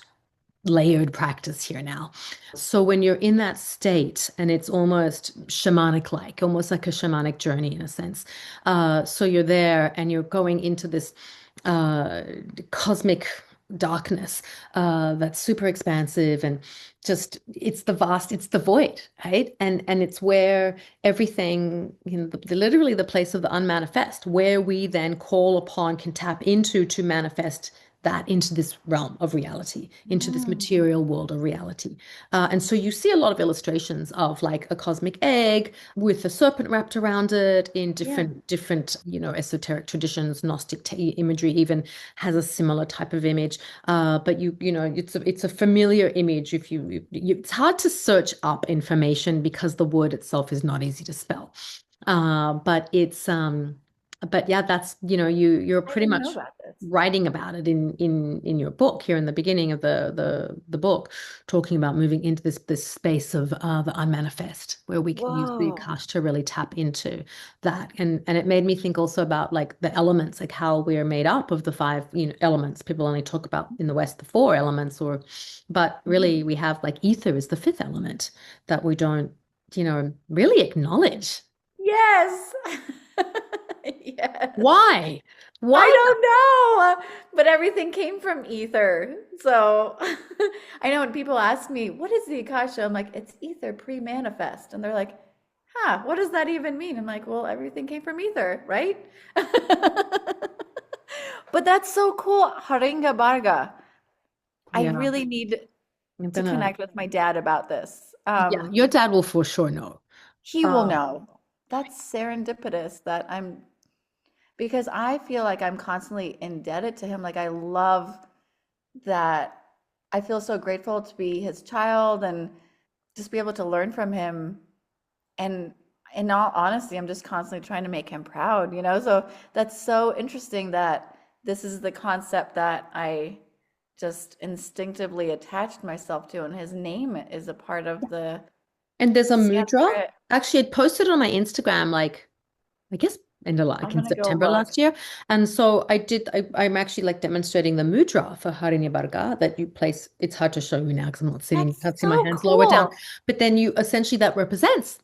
layered practice here now. So when you're in that state and it's almost shamanic like, almost like a shamanic journey in a sense. So you're there and you're going into this uh, cosmic darkness that's super expansive and just it's the void, right? And it's where everything, literally the place of the unmanifest, where we then call upon, can tap into to manifest that into this realm of reality, into this Mm. material world of reality. And so you see a lot of illustrations of like a cosmic egg with a serpent wrapped around it in Yeah. different, esoteric traditions. Gnostic imagery even has a similar type of image. But it's a familiar image. If it's hard to search up information because the word itself is not easy to spell. But yeah, that's, you're I pretty didn't know much about this. writing about it in your book here in the beginning of the book, talking about moving into this space of the unmanifest, where we can use the Whoa. Akash to really tap into that. And it made me think also about like the elements, like how we're made up of the five, elements. People only talk about in the West the four elements, but really we have like ether is the fifth element that we don't, really acknowledge. Yes. Yes. Why? I Why? don't know, but everything came from ether. So I know when people ask me, what is the Akasha? I'm like, it's ether pre-manifest. And they're like, huh, what does that even mean? I'm like, well, everything came from ether, right? But that's so cool. Haringa Barga. I Yeah, really need I'm to gonna connect with my dad about this. Yeah, your dad will for sure know. He will Um, know. That's serendipitous that I'm because I feel like I'm constantly indebted to him. Like I love that I feel so grateful to be his child and just be able to learn from him. And in all honesty, I'm just constantly trying to make him proud, you know? So that's so interesting that this is the concept that I just instinctively attached myself to, and his name is a part of the and there's a mudra. Sanskrit. Actually, I posted on my Instagram like I guess end of like I'm in gonna go September look. last year. And so I'm actually like demonstrating the mudra for Harini Barga that you place. It's hard to show you now because I'm not sitting, you That's can't see my so hands lower down. cool. But then you essentially that represents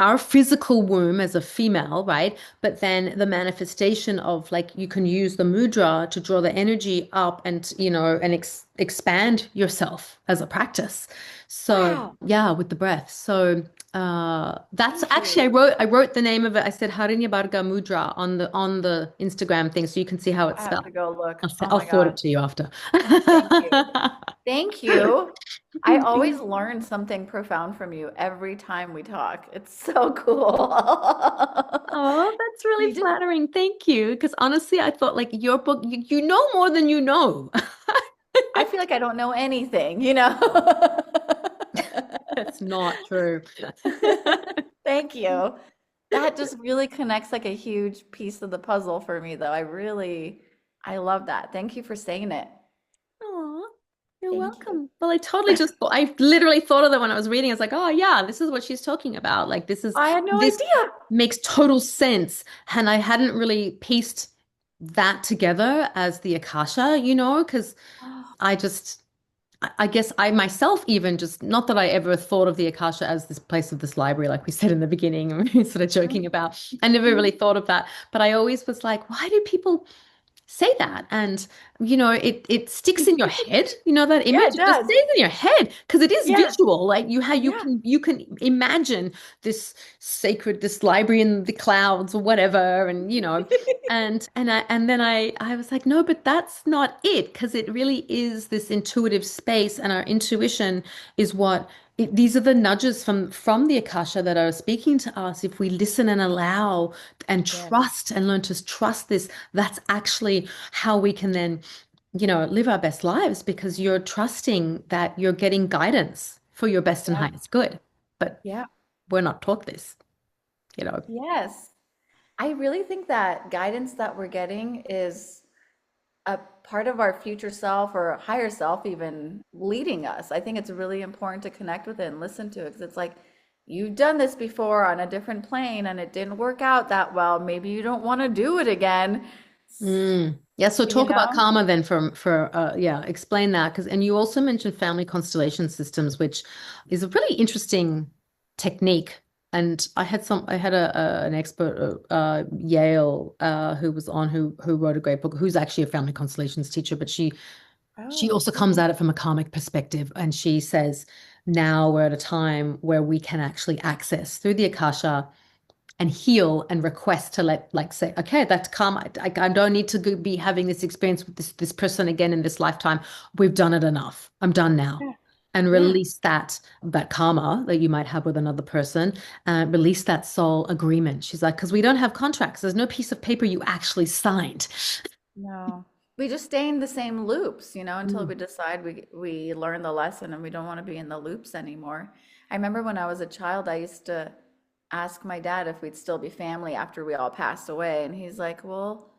our physical womb as a female, right? But then the manifestation of like you can use the mudra to draw the energy up and and expand yourself as a practice. So Wow. yeah, with the breath. So that's Thank actually you. I wrote the name of it. I said Harinya Barga Mudra on the Instagram thing so you can see how it's I have spelled. to go look. I'll, Oh I'll my forward it God. to you after. Thank you. Thank you. I always learn something profound from you every time we talk. It's so cool. Oh, that's really You just, flattering. Thank you. Because honestly, I thought like your book, you know more than you know. I feel like I don't know anything, you know? That's not true. Thank you. That just really connects like a huge piece of the puzzle for me, though. I love that. Thank you for saying it. Oh, you're Thank you. welcome. Well, I totally just I literally thought of that when I was reading. I was like, oh yeah, this is what she's talking about. Like I had no this idea. makes total sense. And I hadn't really pieced that together as the Akasha, because I just I guess I myself even just not that I ever thought of the Akasha as this place of this library, like we said in the beginning, and we were sort of joking about. I never really Mhm. thought of that. But I always was like, why do people say that? And it sticks in your head, that Yeah, image, it it just does. stays in your head because it is Yeah. visual. Like you Yeah. can imagine this library in the clouds or whatever, and and then I was like, no, but that's not it, because it really is this intuitive space, and our intuition is these are the nudges from the Akasha that are speaking to us. If we listen and allow and Yeah. trust and learn to trust this, that's actually how we can then, live our best lives, because you're trusting that you're getting guidance for your best and Yeah. highest good. But Yeah. we're not taught this. Yes. I really think that guidance that we're getting is a part of our future self or higher self even leading us. I think it's really important to connect with it and listen to it because it's like you've done this before on a different plane and it didn't work out that well. Maybe you don't want to do it again. Yeah, so You talk about know? karma then for yeah, explain that, because and you also mentioned family constellation systems, which is a really interesting technique. And I had an expert Yale who was on who wrote a great book, who's actually a family constellations teacher, but she Oh, also comes at it from a karmic perspective, and she says now we're at a time where we can actually access through the Akasha and heal and request to let like say, okay, that's karma. I don't need to be having this experience with this person again in this lifetime. We've done it enough. I'm done now. yeah. And Yeah. release that karma that you might have with another person, release that soul agreement. She's like, because we don't have contracts. There's no piece of paper you actually signed. No. We just stay in the same loops, until we Mm. decide we learn the lesson and we don't want to be in the loops anymore. I remember when I was a child, I used to ask my dad if we'd still be family after we all passed away, and he's like, "Well,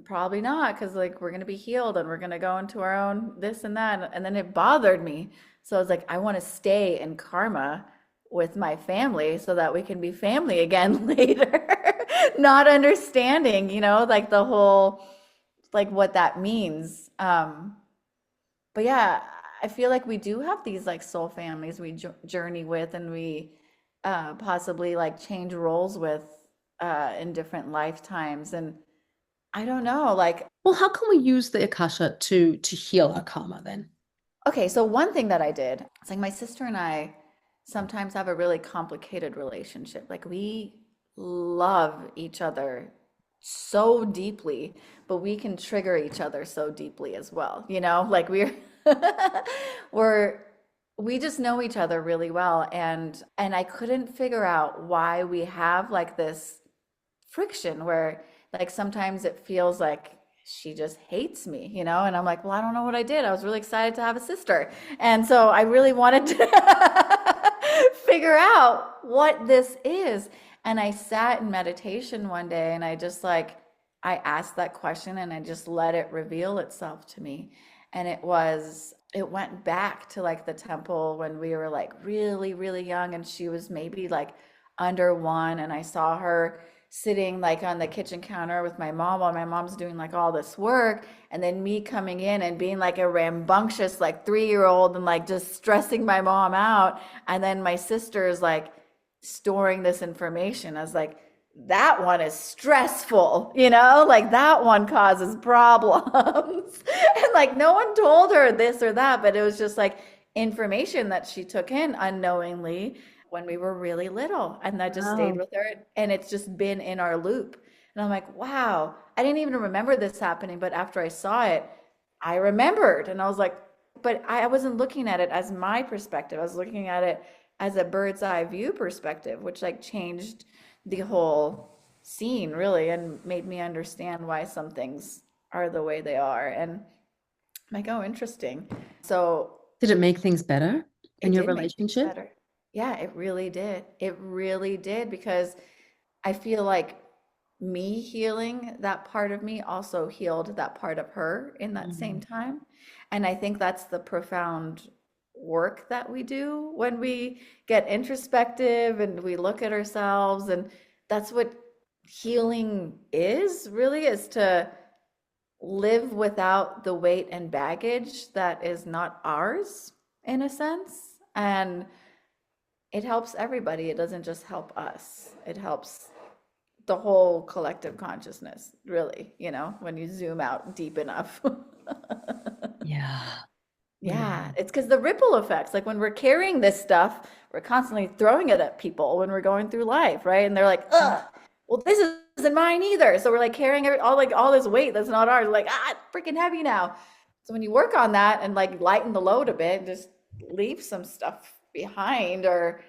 probably not, because like we're gonna be healed and we're gonna go into our own this and that." And then it bothered me. So I was like, I want to stay in karma with my family so that we can be family again later. Not understanding, like the whole like what that means. But yeah, I feel like we do have these like soul families we journey with and we possibly like change roles with in different lifetimes. And I don't know, like, Well, how can we use the Akasha to heal our karma then? okay, so one thing that I did, it's like my sister and I sometimes have a really complicated relationship. Like we love each other so deeply, but we can trigger each other so deeply as well. Like we're we're we just know each other really well, and I couldn't figure out why we have like this friction where like sometimes it feels like she just hates me, and I'm like, well, I don't know what I did. I was really excited to have a sister. And so I really wanted to figure out what this is. And I sat in meditation one day and I asked that question and I just let it reveal itself to me. And it went back to like the temple when we were like really, really young and she was maybe like under one, and I saw her sitting like on the kitchen counter with my mom while my mom's doing like all this work, and then me coming in and being like a rambunctious like 3-year old and like just stressing my mom out, and then my sister's like storing this information. I was like, that one is stressful, like that one causes problems. And like no one told her this or that, but it was just like information that she took in unknowingly when we were really little. And that just stayed Oh, with her. And it's just been in our loop. And I'm like, wow, I didn't even remember this happening. But after I saw it, I remembered. And I was like, but I wasn't looking at it as my perspective. I was looking at it as a bird's eye view perspective, which like changed the whole scene really and made me understand why some things are the way they are. And I'm like, oh, interesting. So did it make things better in it your did make things relationship? better. Yeah, it really did. It really did because I feel like me healing that part of me also healed that part of her in that same Mm. time. And I think that's the profound work that we do when we get introspective and we look at ourselves. And that's what healing is really, is to live without the weight and baggage that is not ours in a sense. And it helps everybody. It doesn't just help us. It helps the whole collective consciousness, really, when you zoom out deep enough. Yeah. Yeah, Yeah. it's because the ripple effects, like when we're carrying this stuff, we're constantly throwing it at people when we're going through life, right? And they're like, ugh, well, this isn't mine either. So we're like carrying all this weight that's not ours. We're like, it's freaking heavy now. So when you work on that and like lighten the load a bit, just leave some stuff behind or,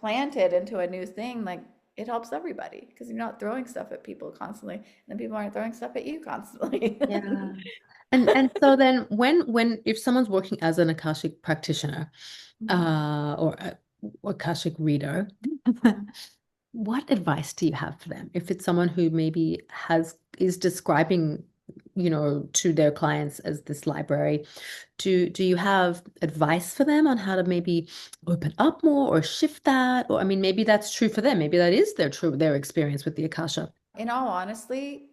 plant it into a new thing, like it helps everybody because you're not throwing stuff at people constantly, and then people aren't throwing stuff at you constantly. Yeah. And so then when if someone's working as an Akashic practitioner or a Akashic reader, what advice do you have for them? If it's someone who maybe is describing, to their clients as this library, do you have advice for them on how to maybe open up more or shift that? Or I mean, maybe that's true for them. Maybe that is their experience with the Akasha. In all honesty,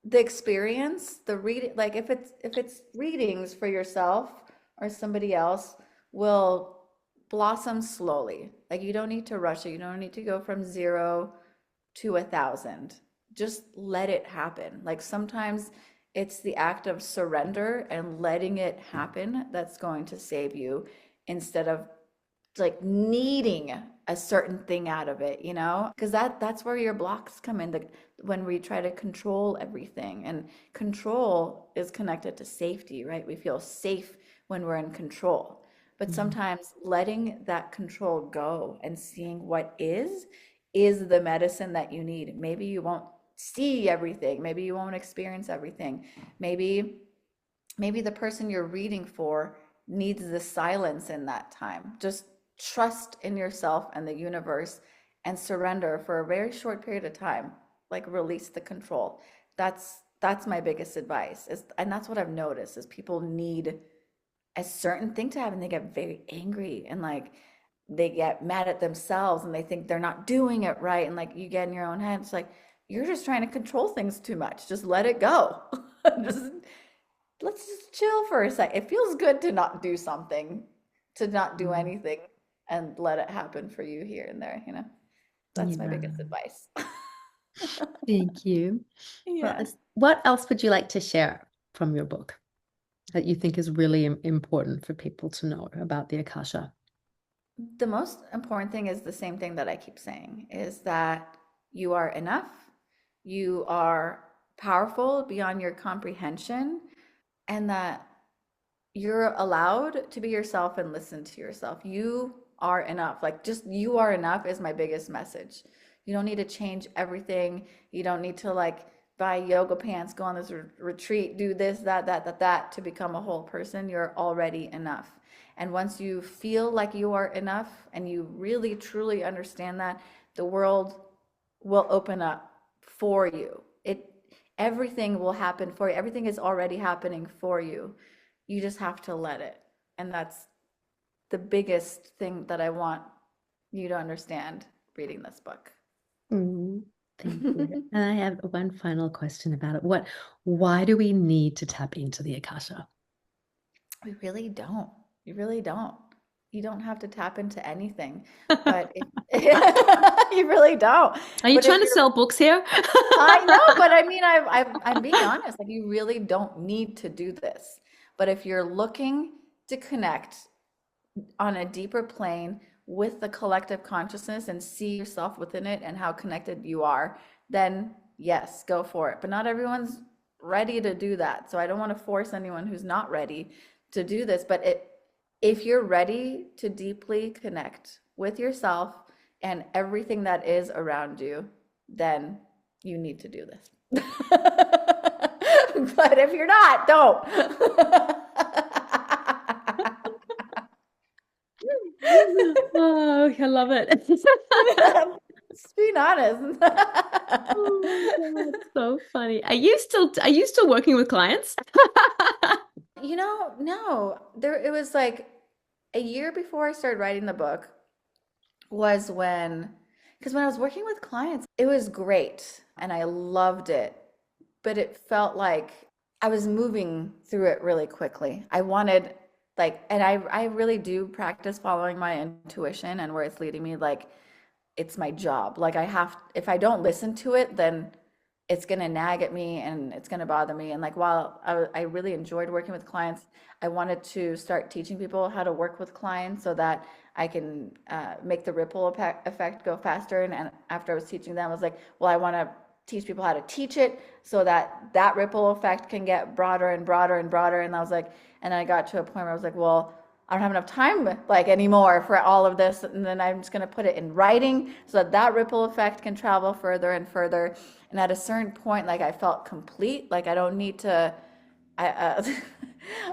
the experience, the reading, like if it's readings for yourself or somebody else, will blossom slowly. Like you don't need to rush it. You don't need to go from 0 to 1,000. Just let it happen. Like sometimes it's the act of surrender and letting it happen that's going to save you, instead of like needing a certain thing out of it, because that's where your blocks come in, when we try to control everything. And control is connected to safety, right? We feel safe when we're in control, but Mhm. sometimes letting that control go and seeing what is the medicine that you need. Maybe you won't see everything, maybe you won't experience everything, maybe the person you're reading for needs the silence in that time. Just trust in yourself and the universe and surrender for a very short period of time. Like release the control. That's my biggest advice. And that's what I've noticed is people need a certain thing to happen. They get very angry and like they get mad at themselves and they think they're not doing it right. And like you get in your own head, it's like you're just trying to control things too much. Just let it go. Just let's just chill for a sec. It feels good to not do something, to not do Mm. anything and let it happen for you here and there. That's my Yeah. biggest advice. Thank you. Well, Yeah. what else would you like to share from your book that you think is really important for people to know about the Akasha? The most important thing is the same thing that I keep saying, is that you are enough. You are powerful beyond your comprehension, and that you're allowed to be yourself and listen to yourself. You are enough. Like, just you are enough is my biggest message. You don't need to change everything. You don't need to like buy yoga pants, go on this retreat, do this, that to become a whole person. You're already enough. And once you feel like you are enough and you really truly understand that, the world will open up for you. Everything will happen for you. Everything is already happening for you. You just have to let it. And that's the biggest thing that I want you to understand reading this book. Mm, thank you. And I have one final question about it. Why do we need to tap into the Akasha? We really don't. You really don't. You don't have to tap into anything, but if, you really don't. Are you But if trying to you're, sell books here? I know, but I mean, I'm being honest. Like, you really don't need to do this. But if you're looking to connect on a deeper plane with the collective consciousness and see yourself within it and how connected you are, then yes, go for it. But not everyone's ready to do that. So I don't want to force anyone who's not ready to do this. But if you're ready to deeply connect with yourself and everything that is around you, then you need to do this. But if you're not, don't. Oh, I love it. Just being honest. Oh my God, so funny. Are you still working with clients? No. It was like a year before I started writing the book was because when I was working with clients, it was great and I loved it, but it felt like I was moving through it really quickly. I wanted and I really do practice following my intuition and where it's leading me. Like, it's my job. Like, if I don't listen to it, then it's going to nag at me and it's going to bother me. And like, while I really enjoyed working with clients, I wanted to start teaching people how to work with clients so that I can make the ripple effect go faster. And after I was teaching them, I was like, well, I want to teach people how to teach it so that that ripple effect can get broader and broader and broader. And I was like, and I got to a point where I was like, well, I don't have enough time like anymore for all of this. And then I'm just going to put it in writing so that that ripple effect can travel further and further. And at a certain point, like, I felt complete. Like, I don't need to, I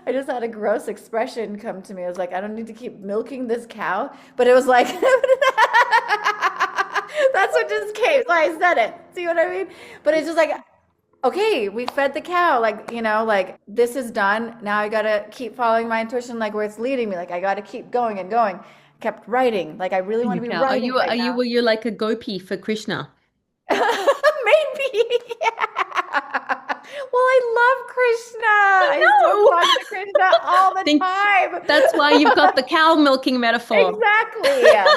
just had a gross expression come to me. I was like, I don't need to keep milking this cow. But it was like, that's what just came. So I said it. See what I mean? But it's just like, okay, we fed the cow. Like, like, this is done. Now I gotta keep following my intuition, like where it's leading me. Like, I gotta keep going and going. Kept writing. Like, I really want to be Okay. Are writing you right are you now. were you like a gopi for Krishna? Maybe. Yeah. Well, I love Krishna. I still No. talk to Krishna all I the think time. that's why you've got the cow milking metaphor. Exactly. Yeah.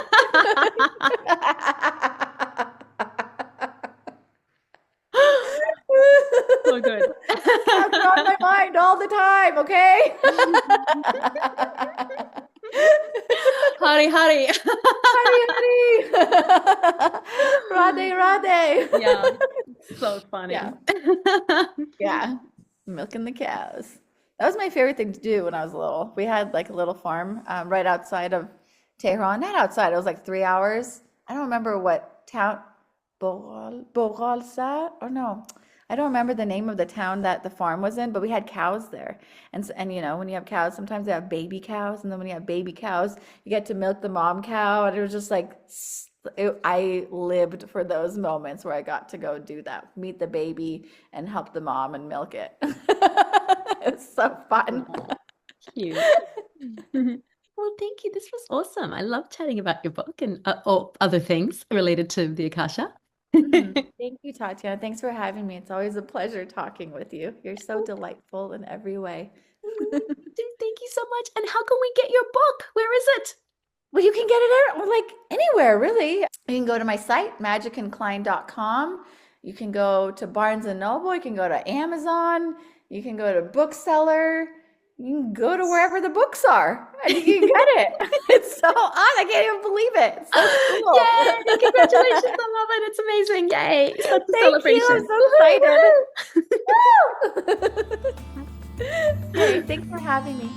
So good. Cows are on my mind all the time, okay? Hari Hari. Hari Hari. Radhe Radhe. Yeah, so funny. Yeah. Yeah. Milking the cows. That was my favorite thing to do when I was little. We had like a little farm right outside of Tehran. Not outside, it was like 3 hours. I don't remember what town, Boralsa, or no. I don't remember the name of the town that the farm was in, but we had cows there. And when you have cows, sometimes they have baby cows, and then when you have baby cows, you get to milk the mom cow, and it was just like I lived for those moments where I got to go do that, meet the baby and help the mom and milk it. It's so fun. Oh, cute. Well, thank you. This was awesome. I love chatting about your book and or other things related to the Akasha. Thank you, Tatiana. Thanks for having me. It's always a pleasure talking with you. You're so delightful in every way. Thank you so much. And how can we get your book? Where is it? Well, you can get it like anywhere, really. You can go to my site, magicandklein.com. You can go to Barnes and Noble. You can go to Amazon. You can go to Bookseller. You can go to wherever the books are and you can get it. It's so odd. I can't even believe it. It's so cool. Yay! Congratulations. I love it. It's amazing. Yay. Such a Thank you. celebration. I'm so excited. Woo! Yay, thanks for having me.